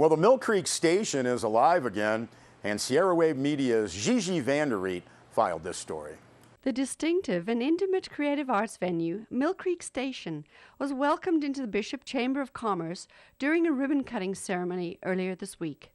Well, the Mill Creek Station is alive again, and Sierra Wave Media's Gigi Vanderriet filed this story. The distinctive and intimate creative arts venue, Mill Creek Station, was welcomed into the Bishop Chamber of Commerce during a ribbon-cutting ceremony earlier this week.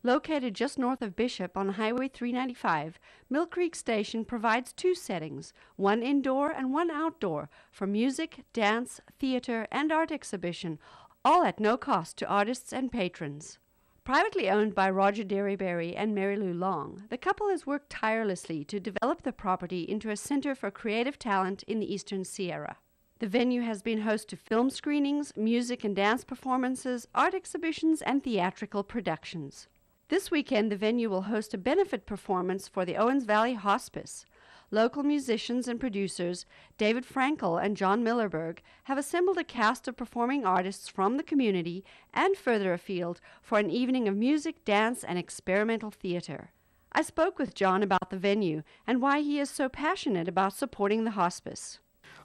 Located just north of Bishop on Highway 395, Mill Creek Station provides two settings, one indoor and one outdoor, for music, dance, theater, and art exhibition, all at no cost to artists and patrons. Privately owned by Roger Derryberry and Mary Lou Long, the couple has worked tirelessly to develop the property into a center for creative talent in the Eastern Sierra. The venue has been host to film screenings, music and dance performances, art exhibitions, and theatrical productions. This weekend, the venue will host a benefit performance for the Owens Valley Hospice. Local musicians and producers David Frankel and John Millerberg have assembled a cast of performing artists from the community and further afield for an evening of music, dance, and experimental theater. I spoke with John about the venue and why he is so passionate about supporting the hospice.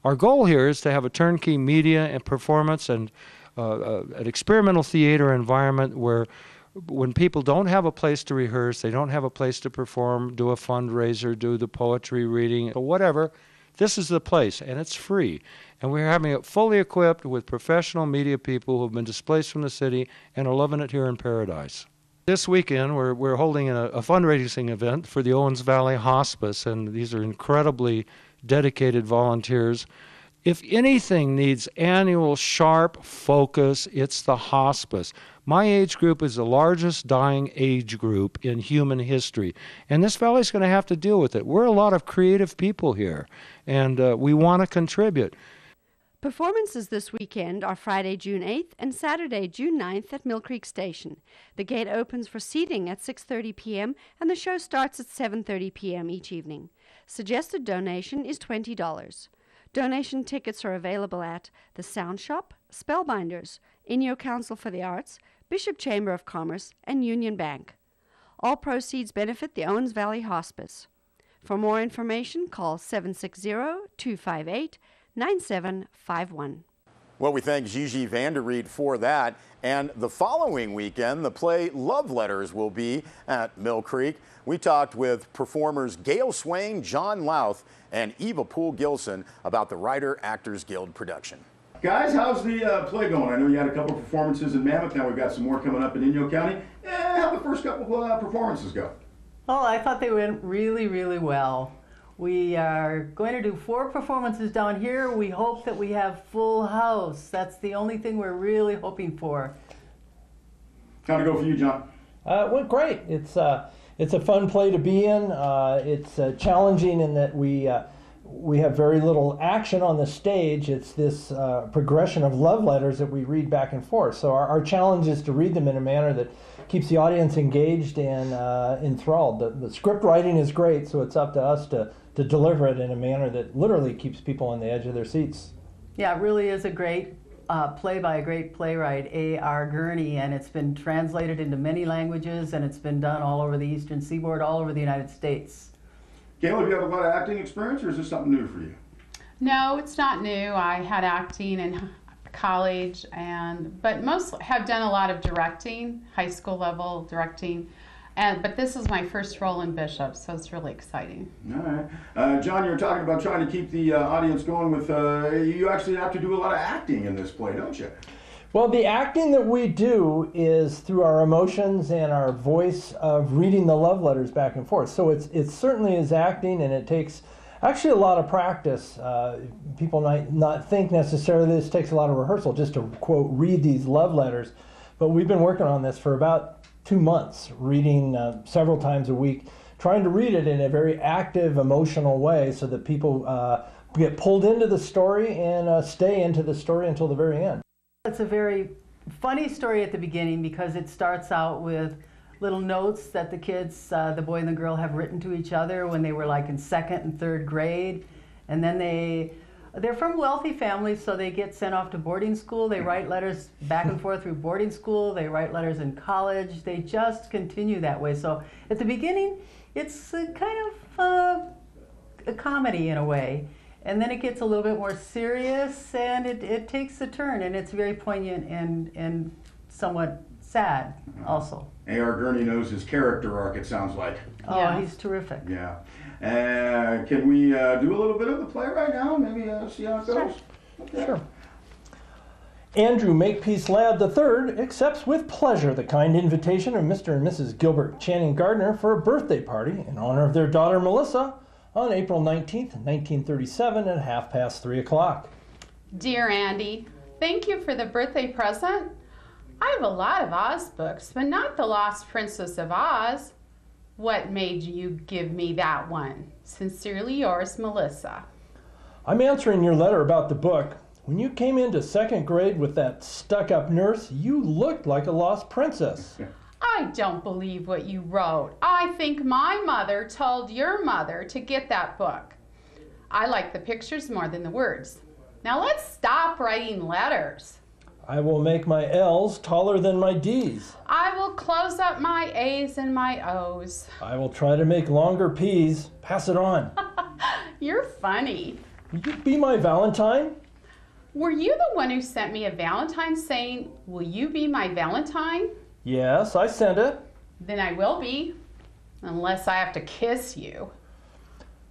Our goal here is to have a turnkey media and performance and an experimental theater environment where when people don't have a place to rehearse, they don't have a place to perform, do a fundraiser, do the poetry reading, or whatever, this is the place, and it's free. And we're having it fully equipped with professional media people who have been displaced from the city and are loving it here in Paradise. This weekend, we're holding a fundraising event for the Owens Valley Hospice, and these are incredibly dedicated volunteers. If anything needs annual sharp focus, it's the hospice. My age group is the largest dying age group in human history, and this valley's going to have to deal with it. We're a lot of creative people here, and we want to contribute. Performances this weekend are Friday, June 8th and Saturday, June 9th at Mill Creek Station. The gate opens for seating at 6:30 p.m. and the show starts at 7:30 p.m. each evening. Suggested donation is $20. Donation tickets are available at the Sound Shop, Spellbinders, Inyo Council for the Arts, Bishop Chamber of Commerce, and Union Bank. All proceeds benefit the Owens Valley Hospice. For more information, call 760-258-9751. Well, we thank Gigi Vanderriet for that. And the following weekend, the play Love Letters will be at Mill Creek. We talked with performers Gail Swain, John Louth, and Eva Poole-Gilson about the Writer-Actors Guild production. Guys, how's the play going? I know you had a couple of performances in Mammoth. Now we've got some more coming up in Inyo County. How'd the first couple of performances go? Oh, I thought they went really, really well. We are going to do 4 performances down here. We hope that we have full house. That's the only thing we're really hoping for. How'd it go for you, John? It went great. It's a fun play to be in. It's challenging in that we have very little action on the stage. It's this progression of love letters that we read back and forth. So our challenge is to read them in a manner that keeps the audience engaged and enthralled. The script writing is great, so it's up to us to deliver it in a manner that literally keeps people on the edge of their seats. Yeah, it really is a great play by a great playwright, A.R. Gurney, and it's been translated into many languages, and it's been done all over the Eastern Seaboard, all over the United States. Gail, have you have a lot of acting experience, or is this something new for you? No, it's not new. I had acting in college, but mostly have done a lot of directing, high school level directing. But this is my first role in Bishop, so it's really exciting. All right. John, you were talking about trying to keep the audience going with, you actually have to do a lot of acting in this play, don't you? Well, the acting that we do is through our emotions and our voice of reading the love letters back and forth. So it certainly is acting, and it takes actually a lot of practice. People might not think necessarily this takes a lot of rehearsal just to, quote, read these love letters. But we've been working on this for about 2 months, reading several times a week, trying to read it in a very active, emotional way so that people get pulled into the story and stay into the story until the very end. It's a very funny story at the beginning because it starts out with little notes that the kids, the boy and the girl, have written to each other when they were like in 2nd and 3rd grade. And then they're from wealthy families, so they get sent off to boarding school. They write letters back and forth through boarding school. They write letters in college. They just continue that way. So at the beginning, it's kind of a comedy in a way. And then it gets a little bit more serious, and it takes a turn, and it's very poignant and somewhat sad also. A.R. Gurney knows his character arc, it sounds like. Oh, Yeah. he's terrific. Yeah. Can we do a little bit of the play right now? Maybe see how it goes? Okay. Sure. Andrew Makepeace Ladd III accepts with pleasure the kind invitation of Mr. and Mrs. Gilbert Channing Gardner for a birthday party in honor of their daughter Melissa on April 19th, 1937 at 3:30. Dear Andy, thank you for the birthday present. I have a lot of Oz books, but not The Lost Princess of Oz. What made you give me that one? Sincerely yours, Melissa. I'm answering your letter about the book. When you came into second grade with that stuck-up nurse, you looked like a lost princess. I don't believe what you wrote. I think my mother told your mother to get that book. I like the pictures more than the words. Now let's stop writing letters. I will make my L's taller than my D's. I will close up my A's and my O's. I will try to make longer P's. Pass it on. You're funny. Will you be my Valentine? Were you the one who sent me a Valentine saying, "Will you be my Valentine?" Yes, I sent it. Then I will be, unless I have to kiss you.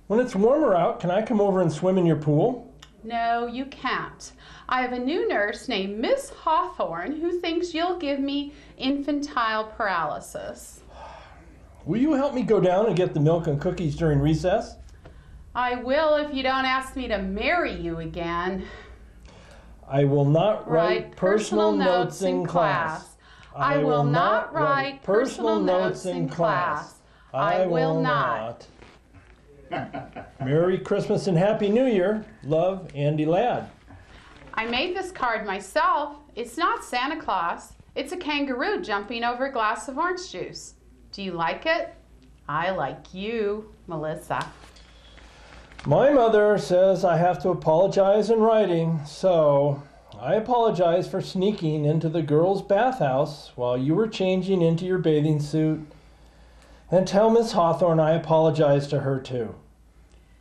When it's warmer out, can I come over and swim in your pool? No, you can't. I have a new nurse named Miss Hawthorne who thinks you'll give me infantile paralysis. Will you help me go down and get the milk and cookies during recess? I will if you don't ask me to marry you again. I will not write personal notes in class. I will not write personal notes in class. I will not. Merry Christmas and Happy New Year. Love, Andy Ladd. I made this card myself. It's not Santa Claus. It's a kangaroo jumping over a glass of orange juice. Do you like it? I like you, Melissa. My mother says I have to apologize in writing, so I apologize for sneaking into the girls' bathhouse while you were changing into your bathing suit. And tell Miss Hawthorne I apologize to her too.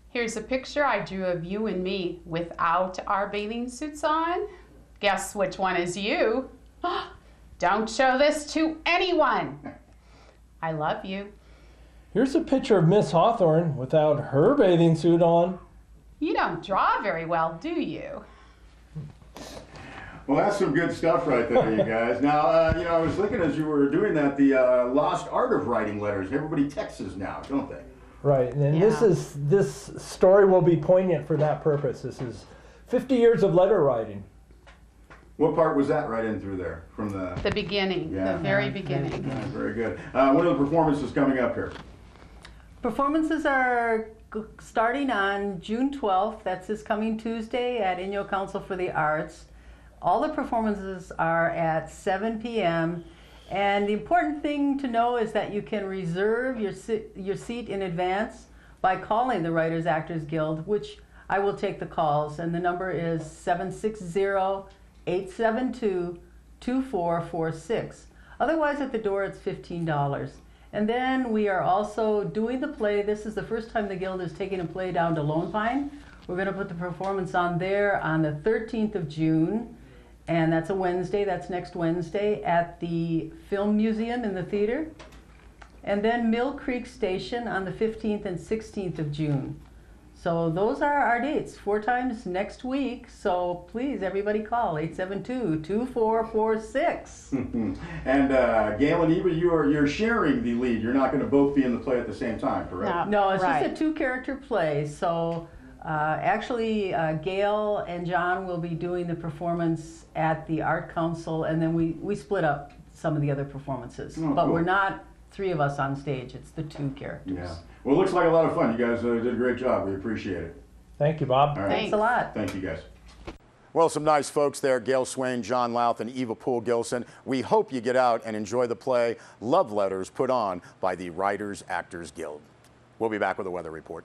Here's a picture I drew of you and me without our bathing suits on. Guess which one is you? Don't show this to anyone. I love you. Here's a picture of Miss Hawthorne without her bathing suit on. You don't draw very well, do you? Well, that's some good stuff right there, you guys. Now, I was thinking as you were doing that, the lost art of writing letters. Everybody texts now, don't they? Right, and Yeah. this story will be poignant for that purpose. This is 50 years of letter writing. What part was that right in through there from the? The beginning, Yeah. the very beginning. Yeah, very good. What are the performances coming up here? Performances are starting on June 12th. That's this coming Tuesday at Inyo Council for the Arts. All the performances are at 7 p.m. And the important thing to know is that you can reserve your seat in advance by calling the Writers Actors Guild, which I will take the calls. And the number is 760-872-2446. Otherwise, at the door, it's $15. And then we are also doing the play. This is the first time the Guild is taking a play down to Lone Pine. We're going to put the performance on there on the 13th of June. And that's a Wednesday, that's next Wednesday at the Film Museum in the theater. And then Mill Creek Station on the 15th and 16th of June. So those are our dates, 4 times next week. So please, everybody call 872-2446. And Gail and Eva, you're sharing the lead. You're not going to both be in the play at the same time, correct? No, it's Right. just a 2-character play. So actually, Gail and John will be doing the performance at the Art Council, and then we split up some of the other performances. Oh, but cool. we're not 3 of us on stage. It's the 2 characters. Yeah. Well, it looks like a lot of fun. You guys did a great job. We appreciate it. Thank you, Bob. All right. Thanks a lot. Thank you, guys. Well, some nice folks there, Gail Swain, John Louth, and Eva Poole Gilson. We hope you get out and enjoy the play Love Letters, put on by the Writers Actors Guild. We'll be back with a weather report.